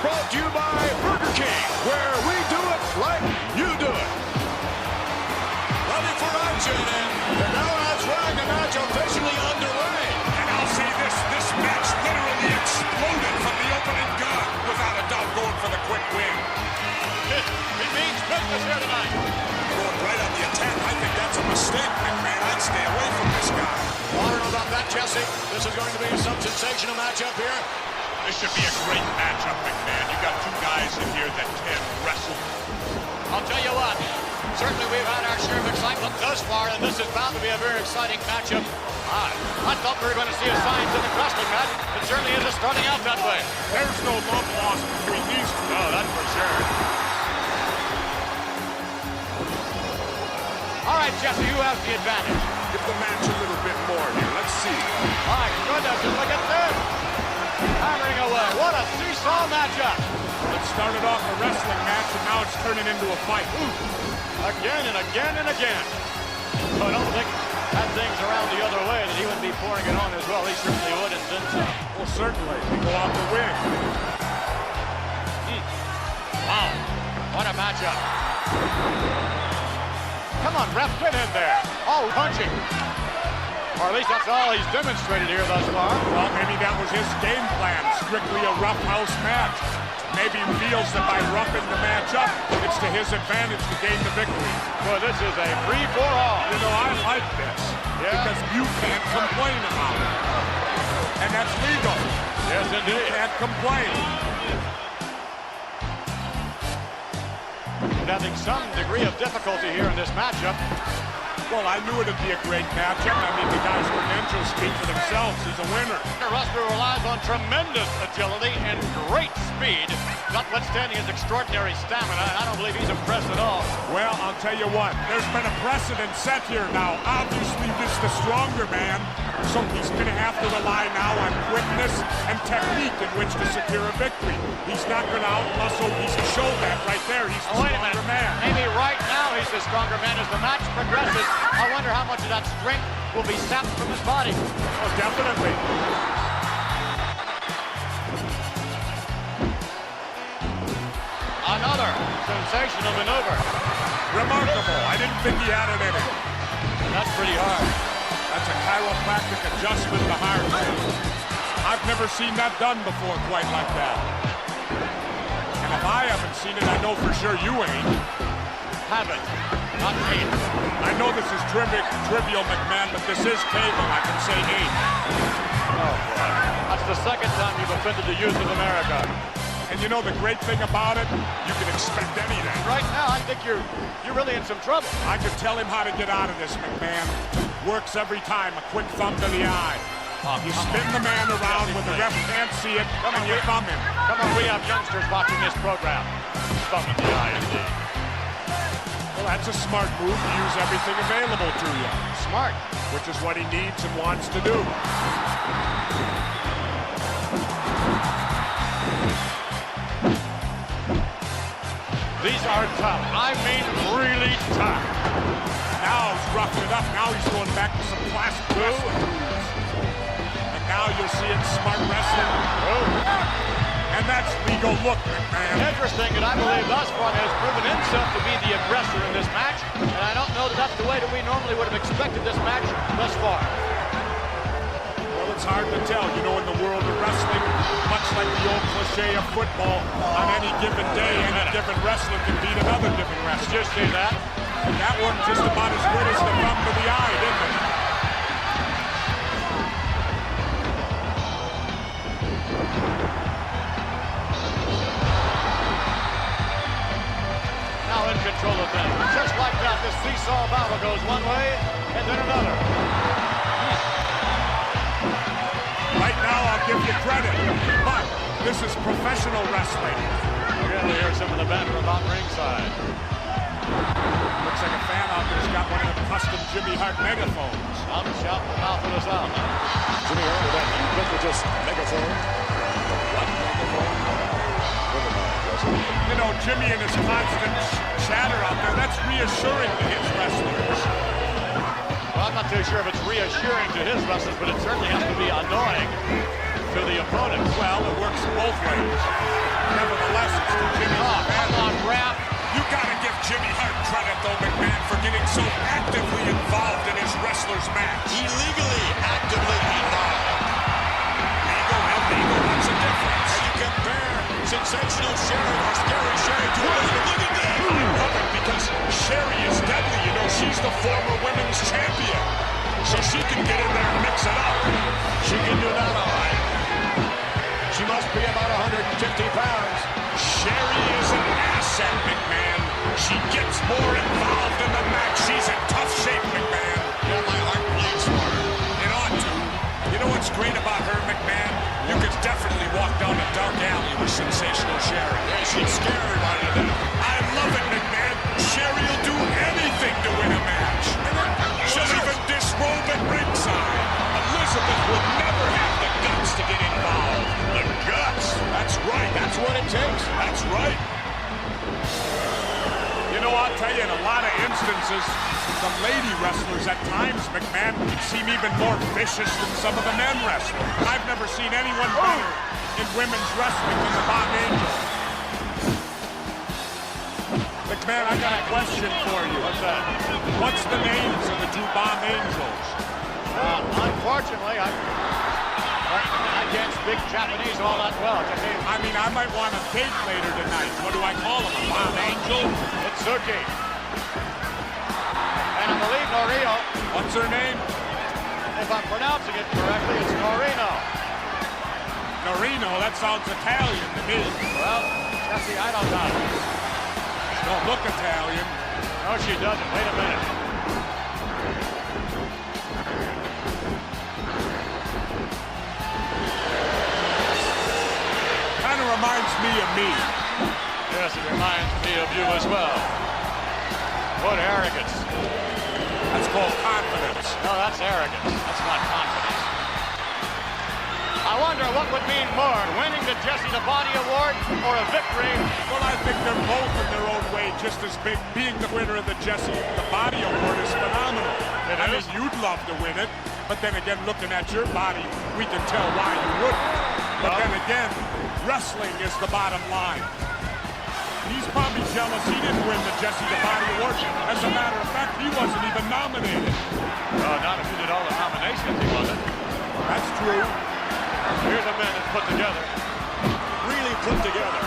brought to you by Burger King, where we do it like you do it. Ready for action, and now that's right, the match officially underway. And I'll say this match literally exploded from the opening gun. Without a doubt, going for the quick win. It means business here tonight. Going right on the attack. I think that's a mistake, McMahon. I'd stay away from this guy. I don't know about that, Jesse. This is going to be some sensational matchup here. This should be a great matchup, McMahon. You got two guys in here that can wrestle. I'll tell you what, certainly we've had our share of excitement thus far, and this is bound to be a very exciting matchup. I thought we were going to see a scientific wrestling match. It certainly isn't starting out that way. There's no love lost between these two. No, that's for sure. All right, Jesse, who has the advantage? Give the match a little bit more here. Let's see. My goodness, look at this. Hammering away. What a seesaw matchup. It started off a wrestling match, and now it's turning into a fight. Again and again and again. So I don't think had things around the other way that he would be pouring it on as well. He certainly would, and then some. Well, certainly. He go out to win. Wow. What a matchup. Come on, ref, get in there. Oh, punching. Or at least that's all he's demonstrated here thus far. Well, maybe that was his game plan. Strictly a rough house match. Maybe he feels that by roughing the match up, it's to his advantage to gain the victory. Well, this is a free-for-all. You know, I like this. Yeah. Because you can't complain about it. And that's legal. Yes, indeed. You can't complain. Having some degree of difficulty here in this matchup. Well, I knew it'd be a great matchup. I mean, the guy's credentials speak for themselves. He's a winner. Russell relies on tremendous agility and great speed, notwithstanding his extraordinary stamina, and I don't believe he's impressed at all. Well, I'll tell you what, there's been a precedent set here now. Obviously, this is the stronger man, so he's going to have to rely now on quickness and technique in which to secure a victory. He's not going to out-muscle. He's showed that right there. He's the stronger man. Maybe right now he's the stronger man. As the match progresses, I wonder how much of that strength will be sapped from his body. Oh, definitely. Another sensational maneuver. Remarkable. I didn't think he had it in him. That's pretty hard. That's a chiropractic adjustment to heart. I've never seen that done before quite like that. And if I haven't seen it, I know for sure you ain't. Haven't. Not seen. I know this is trivial, McMahon, but this is cable. I can say ain't. Oh, boy. That's the second time you've offended the youth of America. And you know the great thing about it? You can expect anything. Right now, I think you're really in some trouble. I could tell him how to get out of this, McMahon. Works every time. A quick thumb to the eye. You spin the man around when the ref can't see it, and you thumb him. Come on, we have youngsters watching this program. Thumb in the eye, indeed. Well, that's a smart move to use everything available to you. Smart. Which is what he needs and wants to do. These are tough. I mean, really tough. Now he's roughing it up. Now he's going back to some classic wrestling moves. And now you'll see it smart wrestling. And that's legal look, McMahon. Interesting, and I believe thus far has proven himself to be the aggressor in this match. And I don't know that that's the way that we normally would have expected this match thus far. Well, it's hard to tell. You know, in the world of wrestling, much like the old cliche of football, on any given day, any given wrestler can beat another given wrestler. Did you see that? And that worked just about as good as the thumb to the eye, didn't it? Now in control of things. Just like that, this seesaw battle goes one way and then another. Right now, I'll give you credit, but this is professional wrestling. Again, we hear some of the banter about ringside. Looks like a fan out there's got one of them custom Jimmy Hart megaphones. I'm shouting the mouth of us out. Jimmy Hart with that ubiquitous megaphone. What megaphone? Never mind, Jesse. You know, Jimmy and his constant chatter out there, that's reassuring to his wrestlers. Well, I'm not too sure if it's reassuring to his wrestlers, but it certainly has to be annoying to the opponents. Well, it works both ways. Nevertheless, it's to Jimmy Oh, come on, ref. You gotta give Jimmy Hart credit, though, McMahon, for getting so actively involved in his wrestler's match. Illegally, actively involved. Legal, what's the difference? And you compare sensational Sherry or scary Sherry to Elizabeth. Look at that! I love it because Sherry is deadly. You know, she's the former women's champion. So she can get in there and mix it up. She can do that all right. She must be about 150 pounds. Sherry is an asset, McMahon. She gets more involved in the match. She's in tough shape, McMahon. Yeah, my heart bleeds for her. It ought to. You know what's great about her, McMahon? You could definitely walk down a dark alley with sensational Sherry. Yeah, she'd scare everybody to death. I love it, McMahon. Sherry will do anything to win a match. She'll even disrobe at ringside. Elizabeth would never have the guts to get involved. The guts. That's right. That's what it takes. That's right. You know, I'll tell you, in a lot of instances, the lady wrestlers at times, McMahon, seem even more vicious than some of the men wrestlers. I've never seen anyone better in women's wrestling than the Bomb Angel. McMahon, I got a question for you. What's that? What's the names of the two Bomb Angels? Unfortunately, I can't speak Japanese all that well. I mean, I might want a date later tonight. What do I call him? A Bomb Angel? Itsuki. And I believe Norino, What's her name? if I'm pronouncing it correctly, it's Norino. Norino? That sounds Italian to me. Well, Jesse, I don't know. Don't look Italian. No, she doesn't. Wait a minute. Kind of reminds me of me. Yes, it reminds me of you as well. What arrogance. That's called confidence. No, that's arrogance. That's not confidence. I wonder what would mean more, winning the Jesse the Body Award or a victory? Well, I think they're both in their own way just as big. Being the winner of the Jesse the Body Award is phenomenal. I mean, you'd love to win it, but then again, looking at your body, we can tell why you wouldn't. But then again, wrestling is the bottom line. He's probably jealous he didn't win the Jesse the Body Award. As a matter of fact, he wasn't even nominated. Not if you did all the nominations, he wasn't. That's true. Here's a man that's put together. Really put together.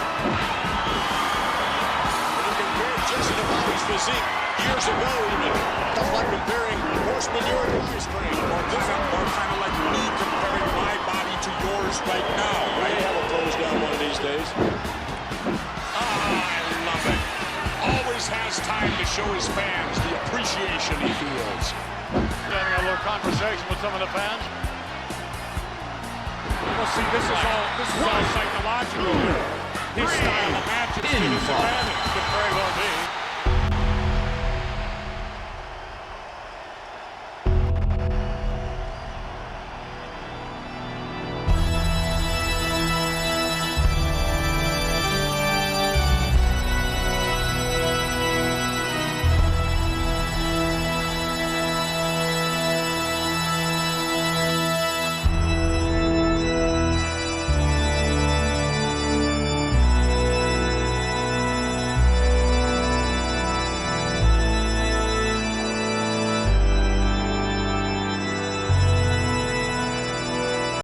When you compare Jesse the Body's physique years ago, that's like comparing horse manure to ice cream. Or kind of like me comparing my body to yours right now, We right? have a close down one of these days. I love it. Always has time to show his fans the appreciation he feels. Having a little conversation with some of the fans. Well, see, this is all psychological here. His style of match is to his advantage. Could very well be.